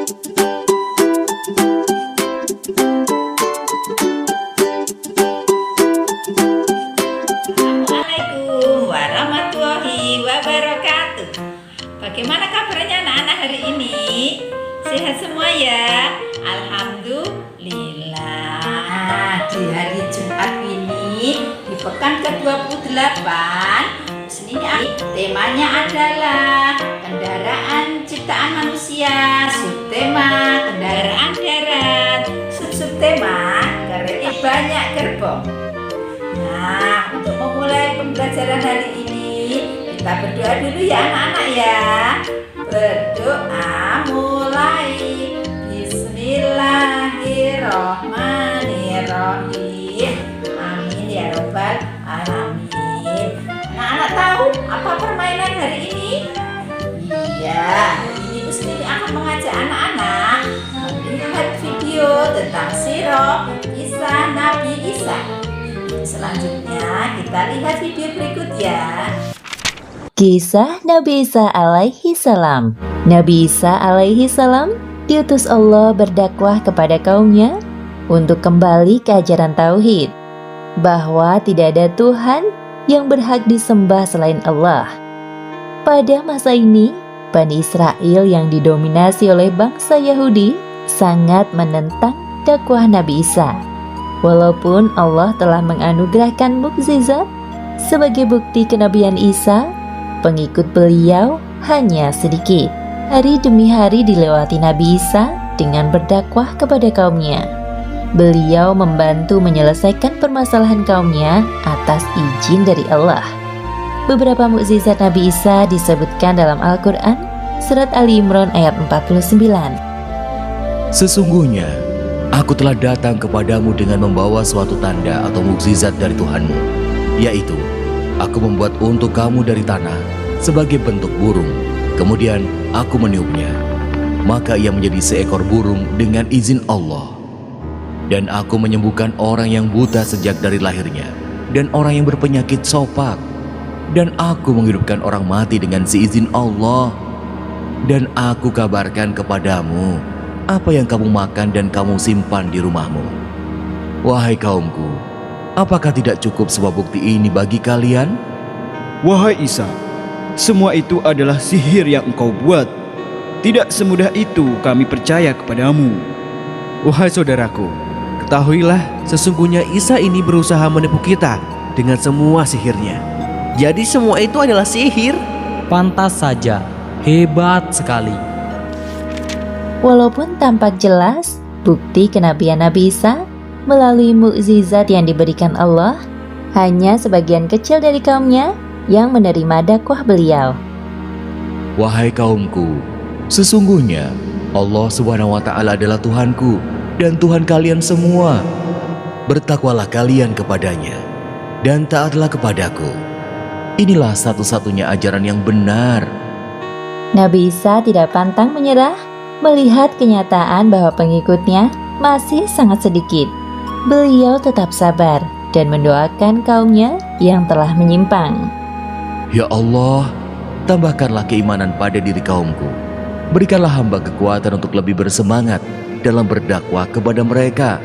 Assalamualaikum warahmatullahi wabarakatuh. Bagaimana kabarnya anak-anak hari ini? Sehat semua ya? Alhamdulillah. Di hari Jumat ini, di pekan ke-28, ini temanya adalah kendaraan ciptaan manusia. Subtema kendaraan darat. Subtema kereta banyak gerbong. Nah, untuk memulai pembelajaran hari ini, kita berdoa dulu ya anak-anak ya. Berdoa mulai. Bismillahirrohmanirrohim. Amin ya robbal alamin. Anak-anak tahu apa permainan hari ini? Iya, hari ini Ibu sendiri akan mengajak anak-anak melihat video tentang sirah kisah Nabi Isa. Selanjutnya kita lihat video berikut ya. Kisah Nabi Isa alaihi salam. Nabi Isa alaihi salam diutus Allah berdakwah kepada kaumnya untuk kembali ke ajaran tauhid, bahwa tidak ada Tuhan yang berhak disembah selain Allah. Pada masa ini, Bani Israel yang didominasi oleh bangsa Yahudi sangat menentang dakwah Nabi Isa. Walaupun Allah telah menganugerahkan mukjizat sebagai bukti kenabian Isa, pengikut beliau hanya sedikit. Hari demi hari dilewati Nabi Isa dengan berdakwah kepada kaumnya. Beliau membantu menyelesaikan permasalahan kaumnya atas izin dari Allah. Beberapa mukjizat Nabi Isa disebutkan dalam Al-Quran, surat Ali Imran ayat 49. Sesungguhnya, aku telah datang kepadamu dengan membawa suatu tanda atau mukjizat dari Tuhanmu, yaitu, aku membuat untuk kamu dari tanah sebagai bentuk burung, kemudian aku meniupnya, maka ia menjadi seekor burung dengan izin Allah. Dan aku menyembuhkan orang yang buta sejak dari lahirnya, dan orang yang berpenyakit sopak, dan aku menghidupkan orang mati dengan seizin Allah. Dan aku kabarkan kepadamu apa yang kamu makan dan kamu simpan di rumahmu. Wahai kaumku, apakah tidak cukup sebuah bukti ini bagi kalian? Wahai Isa, semua itu adalah sihir yang engkau buat. Tidak semudah itu kami percaya kepadamu. Wahai saudaraku, ketahuilah sesungguhnya Isa ini berusaha menipu kita dengan semua sihirnya. Jadi semua itu adalah sihir? Pantas saja, hebat sekali. Walaupun tampak jelas bukti kenabian Nabi Isa melalui mukjizat yang diberikan Allah, hanya sebagian kecil dari kaumnya yang menerima dakwah beliau. Wahai kaumku, sesungguhnya Allah Subhanahu wa Ta'ala adalah Tuhanku dan Tuhan kalian semua. Bertakwalah kalian kepadanya dan taatlah kepadaku. Inilah satu-satunya ajaran yang benar. Nabi Isa tidak pantang menyerah melihat kenyataan bahwa pengikutnya masih sangat sedikit. Beliau tetap sabar dan mendoakan kaumnya yang telah menyimpang. Ya Allah, tambahkanlah keimanan pada diri kaumku. Berikanlah hamba kekuatan untuk lebih bersemangat dalam berdakwah kepada mereka.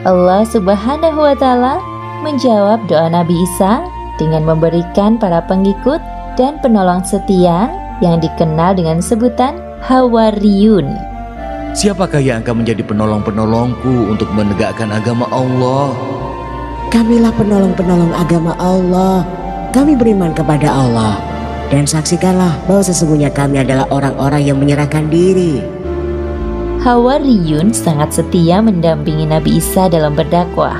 Allah Subhanahu wa Ta'ala menjawab doa Nabi Isa dengan memberikan para pengikut dan penolong setia yang dikenal dengan sebutan Hawariyun. Siapakah yang akan menjadi penolong-penolongku untuk menegakkan agama Allah? Kamilah penolong-penolong agama Allah. Kami beriman kepada Allah. Dan saksikanlah bahwa sesungguhnya kami adalah orang-orang yang menyerahkan diri. Hawariyun sangat setia mendampingi Nabi Isa dalam berdakwah.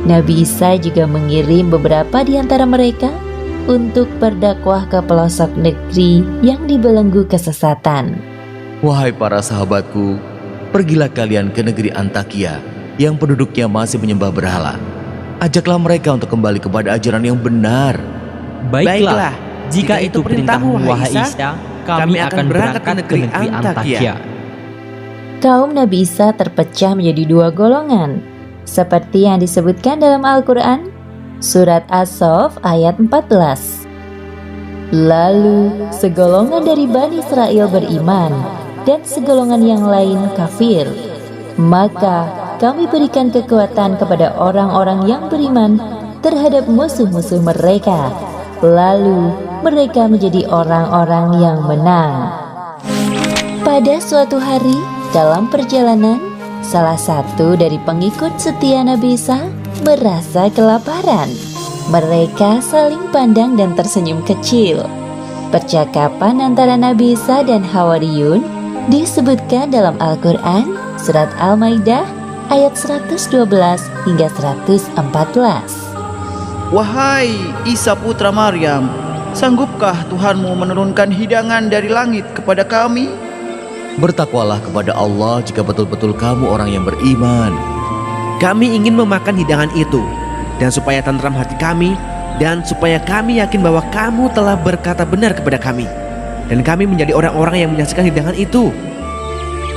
Nabi Isa juga mengirim beberapa di antara mereka untuk berdakwah ke pelosok negeri yang dibelenggu kesesatan. Wahai para sahabatku, pergilah kalian ke negeri Antakia yang penduduknya masih menyembah berhala. Ajaklah mereka untuk kembali kepada ajaran yang benar. Baiklah, jika itu perintahmu wahai Isa, kami akan berangkat ke negeri Antakia. Kaum Nabi Isa terpecah menjadi dua golongan, seperti yang disebutkan dalam Al-Quran, surat As-Saff ayat 14. Lalu segolongan dari Bani Israel beriman, dan segolongan yang lain kafir. Maka kami berikan kekuatan kepada orang-orang yang beriman terhadap musuh-musuh mereka. Lalu mereka menjadi orang-orang yang menang. Pada suatu hari dalam perjalanan, salah satu dari pengikut setia Nabi Isa merasa kelaparan. Mereka saling pandang dan tersenyum kecil. Percakapan antara Nabi Isa dan Hawariyun disebutkan dalam Al-Quran surat Al-Maidah ayat 112 hingga 114. Wahai Isa putra Maryam, sanggupkah Tuhanmu menurunkan hidangan dari langit kepada kami? Bertakwalah kepada Allah jika betul-betul kamu orang yang beriman. Kami ingin memakan hidangan itu, dan supaya tentram hati kami, dan supaya kami yakin bahwa kamu telah berkata benar kepada kami, dan kami menjadi orang-orang yang menyaksikan hidangan itu.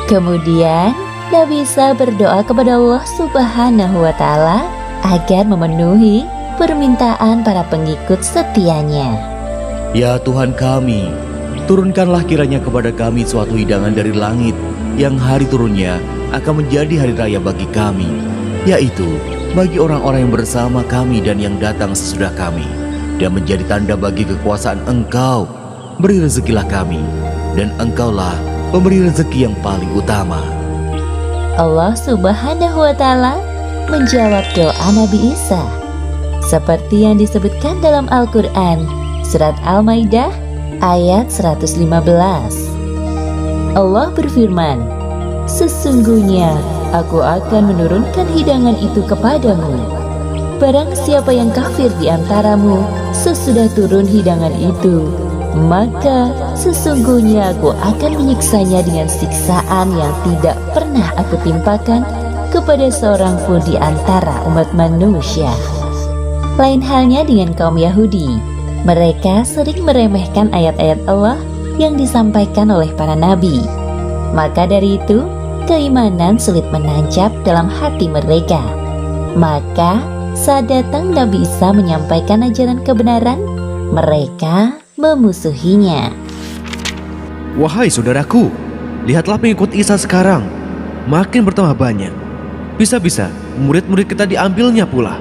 Kemudian Nabi Isa berdoa kepada Allah Subhanahu wa Ta'ala agar memenuhi permintaan para pengikut setianya. Ya Tuhan kami, turunkanlah kiranya kepada kami suatu hidangan dari langit yang hari turunnya akan menjadi hari raya bagi kami, yaitu bagi orang-orang yang bersama kami dan yang datang sesudah kami, dan menjadi tanda bagi kekuasaan Engkau. Beri rezekilah kami, dan Engkaulah pemberi rezeki yang paling utama. Allah Subhanahu wa Ta'ala menjawab doa Nabi Isa seperti yang disebutkan dalam Al-Quran surat Al-Maidah ayat 115. Allah berfirman, sesungguhnya aku akan menurunkan hidangan itu kepadamu. Barang siapa yang kafir di antaramu sesudah turun hidangan itu, maka sesungguhnya aku akan menyiksanya dengan siksaan yang tidak pernah aku timpakan kepada seorang pun di antara umat manusia. Lain halnya dengan kaum Yahudi. Mereka sering meremehkan ayat-ayat Allah yang disampaikan oleh para nabi. Maka dari itu, keimanan sulit menancap dalam hati mereka. Maka saat datang Nabi Isa menyampaikan ajaran kebenaran, mereka memusuhinya. Wahai saudaraku, lihatlah pengikut Isa sekarang makin bertambah banyak. Bisa-bisa murid-murid kita diambilnya pula.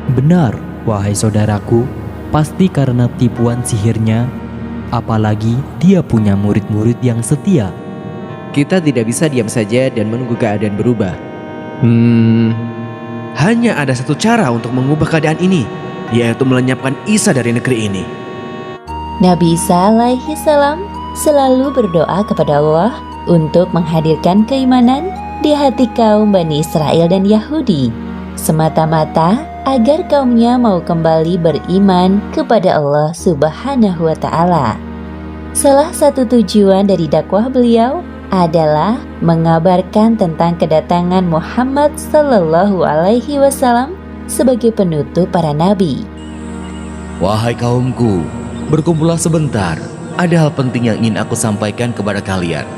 Benar, wahai saudaraku, pasti karena tipuan sihirnya, apalagi dia punya murid-murid yang setia. Kita tidak bisa diam saja dan menunggu keadaan berubah. Hanya ada satu cara untuk mengubah keadaan ini, yaitu melenyapkan Isa dari negeri ini. Nabi Isa alaihi salam selalu berdoa kepada Allah untuk menghadirkan keimanan di hati kaum Bani Israel dan Yahudi, semata-mata agar kaumnya mau kembali beriman kepada Allah Subhanahu wa Ta'ala. Salah satu tujuan dari dakwah beliau adalah mengabarkan tentang kedatangan Muhammad sallallahu alaihi wasallam sebagai penutup para nabi. Wahai kaumku, berkumpullah sebentar. Ada hal penting yang ingin aku sampaikan kepada kalian.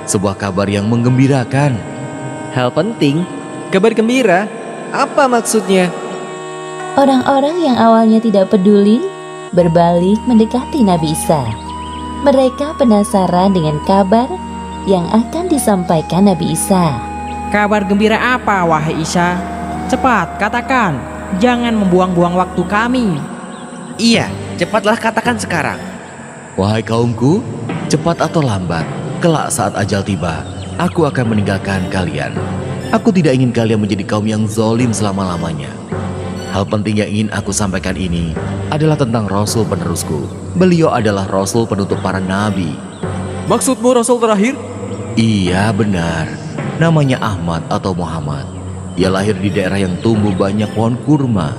Sebuah kabar yang menggembirakan. Hal penting? Kabar gembira? Apa maksudnya? Orang-orang yang awalnya tidak peduli berbalik mendekati Nabi Isa. Mereka penasaran dengan kabar yang akan disampaikan Nabi Isa. Kabar gembira apa, wahai Isa? Cepat katakan, jangan membuang-buang waktu kami. Iya, cepatlah katakan sekarang. Wahai kaumku, cepat atau lambat, kelak saat ajal tiba, aku akan meninggalkan kalian. Aku tidak ingin kalian menjadi kaum yang zalim selama-lamanya. Hal penting yang ingin aku sampaikan ini adalah tentang Rasul penerusku. Beliau adalah Rasul penutup para nabi. Maksudmu Rasul terakhir? Iya, benar. Namanya Ahmad atau Muhammad. Dia lahir di daerah yang tumbuh banyak pohon kurma.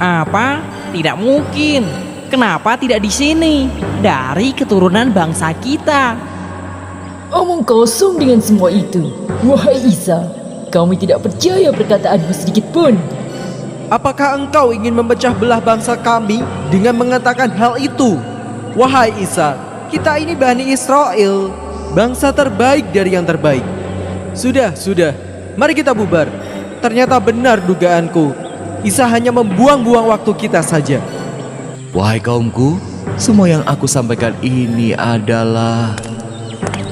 Apa? Tidak mungkin. Kenapa tidak di sini? Dari keturunan bangsa kita. Omong kosong dengan semua itu. Wahai Isa, kami tidak percaya perkataanmu sedikit pun. Apakah engkau ingin memecah belah bangsa kami dengan mengatakan hal itu? Wahai Isa, kita ini Bani Israel, bangsa terbaik dari yang terbaik. Sudah, mari kita bubar. Ternyata benar dugaanku. Isa hanya membuang-buang waktu kita saja. Wahai kaumku, semua yang aku sampaikan ini adalah...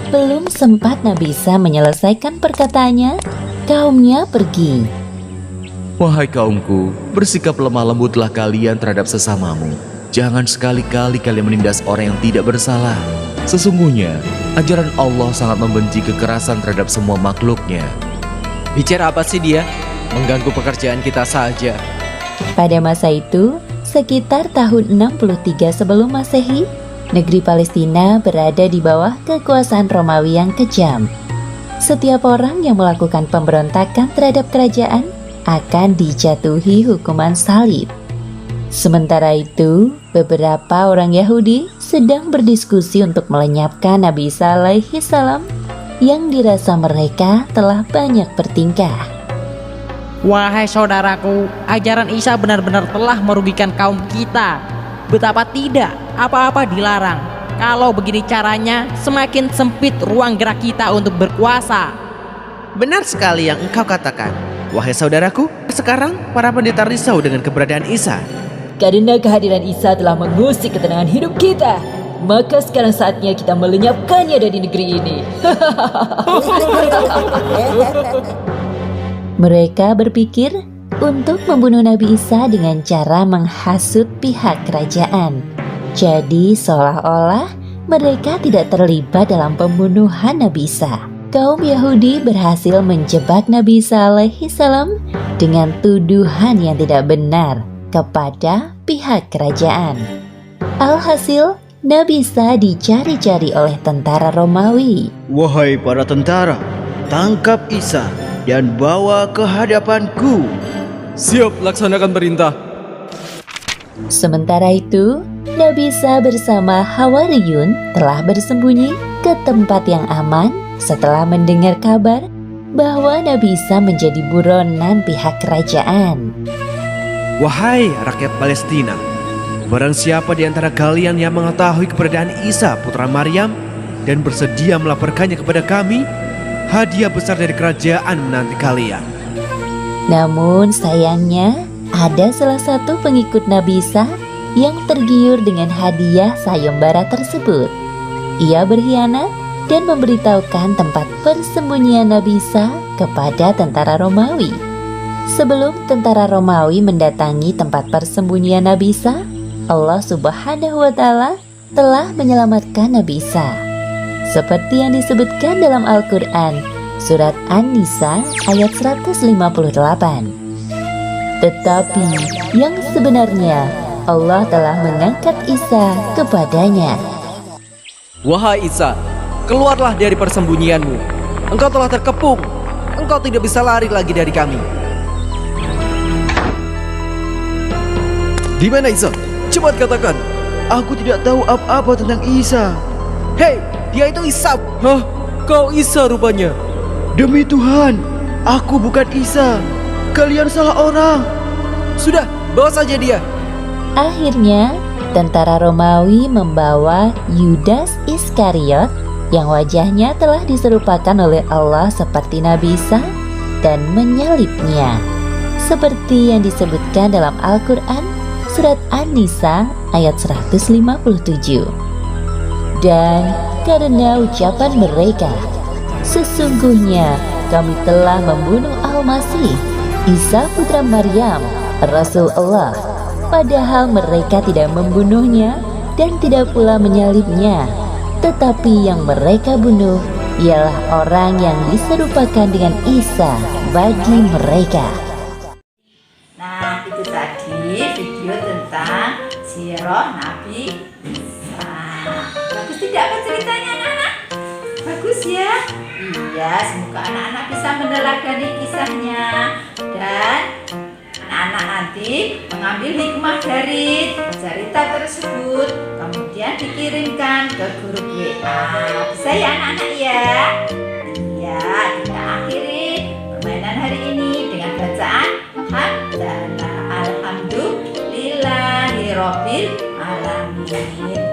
Belum sempat Nabi Isa menyelesaikan perkataannya, kaumnya pergi. Wahai kaumku, bersikap lemah lembutlah kalian terhadap sesamamu. Jangan sekali-kali kalian menindas orang yang tidak bersalah. Sesungguhnya, ajaran Allah sangat membenci kekerasan terhadap semua makhluknya. Bicara apa sih dia? Mengganggu pekerjaan kita saja. Pada masa itu, sekitar tahun 63 sebelum Masehi, negeri Palestina berada di bawah kekuasaan Romawi yang kejam. Setiap orang yang melakukan pemberontakan terhadap kerajaan akan dijatuhi hukuman salib. Sementara itu, beberapa orang Yahudi sedang berdiskusi untuk melenyapkan Nabi Isa alaihi salam yang dirasa mereka telah banyak bertingkah. Wahai saudaraku, ajaran Isa benar-benar telah merugikan kaum kita. Betapa tidak, apa-apa dilarang. Kalau begini caranya, semakin sempit ruang gerak kita untuk berkuasa. Benar sekali yang engkau katakan. Wahai saudaraku, sekarang para pendeta risau dengan keberadaan Isa. Karena kehadiran Isa telah mengusik ketenangan hidup kita, maka sekarang saatnya kita melenyapkannya dari negeri ini. Mereka berpikir untuk membunuh Nabi Isa dengan cara menghasut pihak kerajaan. Jadi seolah-olah mereka tidak terlibat dalam pembunuhan Nabi Isa. Kaum Yahudi berhasil menjebak Nabi Isa alaihi salam dengan tuduhan yang tidak benar kepada pihak kerajaan. Alhasil, Nabi Isa dicari-cari oleh tentara Romawi. Wahai para tentara, tangkap Isa dan bawa ke hadapanku. Siap laksanakan perintah. Sementara itu, Nabi Isa bersama Hawariyun telah bersembunyi ke tempat yang aman setelah mendengar kabar bahwa Nabi Isa menjadi buronan pihak kerajaan. Wahai rakyat Palestina, barang siapa di antara kalian yang mengetahui keberadaan Isa putra Maryam dan bersedia melaporkannya kepada kami, hadiah besar dari kerajaan menanti kalian. Namun sayangnya, ada salah satu pengikut Nabi Isa yang tergiur dengan hadiah sayembara tersebut. Ia berkhianat dan memberitahukan tempat persembunyian Nabi Isa kepada tentara Romawi. Sebelum tentara Romawi mendatangi tempat persembunyian Nabi Isa, Allah Subhanahu wa Ta'ala telah menyelamatkan Nabi Isa. Seperti yang disebutkan dalam Al-Quran, Surat An-Nisa ayat 158. Tetapi yang sebenarnya Allah telah mengangkat Isa kepadanya. Wahai Isa, keluarlah dari persembunyianmu. Engkau telah terkepung. Engkau tidak bisa lari lagi dari kami. Di mana Isa? Cepat katakan. Aku tidak tahu apa-apa tentang Isa. Hei, dia itu Isa. Hah? Kau Isa rupanya. Demi Tuhan, aku bukan Isa. Kalian salah orang. Sudah, bawa saja dia. Akhirnya, tentara Romawi membawa Yudas Iskariot yang wajahnya telah diserupakan oleh Allah seperti Nabi Isa dan menyalibnya. Seperti yang disebutkan dalam Al-Quran, Surat An-Nisa ayat 157. Dan karena ucapan mereka, sesungguhnya kami telah membunuh Al-Masih, Isa putra Maryam, Rasul Allah, padahal mereka tidak membunuhnya dan tidak pula menyalibnya. Tetapi yang mereka bunuh ialah orang yang diserupakan dengan Isa bagi mereka. Nah, itu tadi video tentang sirah Nabi Isa. Bagus tidak apa ceritanya anak-anak? Bagus ya? Iya, semoga anak-anak bisa meneladani kisahnya dan anak-anak nanti mengambil hikmah dari cerita tersebut, kemudian dikirimkan ke grup WA. Bisa ya anak-anak ya? Iya, kita akhiri permainan hari ini dengan bacaan Hamdalah Alhamdulillahirobbil alamin.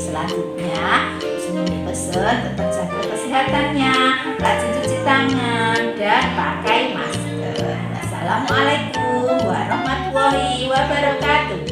Selanjutnya, sini pesan tetap jaga kesehatannya, rajin cuci tangan dan pakai masker. Assalamualaikum warahmatullahi wabarakatuh.